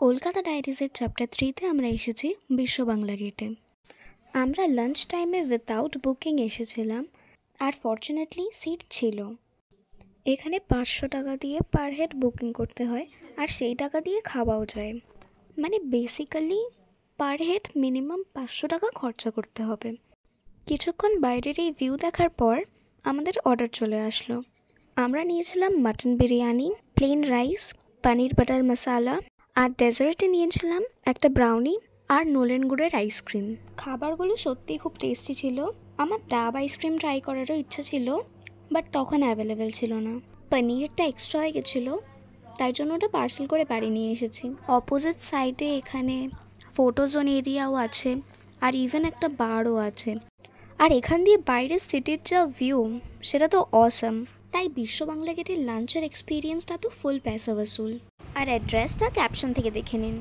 Kolkata ডায়েরিজের chapter 3-তে আমরা এসেছি বিশ্ব বাংলা গেটে। আমরা লাঞ্চ টাইমে উইথাউট বুকিং এসেছিলাম, আর ফর্চুনেটলি সিট ছিল। এখানে 500 টাকা দিয়ে পার হেড বুকিং করতে হয়, আর সেই টাকা দিয়ে খাওয়াও যায়। মানে বেসিক্যালি পার হেড মিনিমাম 500 টাকা খরচা করতে হবে। কিছুক্ষণ বাইরের এই ভিউ দেখার পর আমাদের অর্ডার চলে আসলো। আমরা নিয়েছিলাম মাটন বিরিয়ানি, প্লেন রাইস, পনির বাটার মশালা, আর ডেজার্টে নিয়েছিলাম একটা ব্রাউনি আর নোলেন গুড়ের আইসক্রিম। খাবারগুলো সত্যিই খুব টেস্টি ছিল। আমার ডাব আইসক্রিম ট্রাই করারও ইচ্ছা ছিল, বাট তখন অ্যাভেলেবেল ছিল না। পনিরটা এক্সট্রা হয়ে গেছিলো, তাই জন্য ওটা পার্সেল করে বাড়ি নিয়ে এসেছি। অপোজিট সাইডে এখানে ফটো জোন এরিয়াও আছে, আর ইভেন একটা বারও আছে। আর এখান দিয়ে বাইরের সিটির যা ভিউ, সেটা তো অসাম। তাই বিশ্ব বাংলা গেটের লাঞ্চের এক্সপিরিয়েন্সটা তো ফুল পয়সা ওসুল। আর অ্যাড্রেসটা ক্যাপশন থেকে দেখে নিন।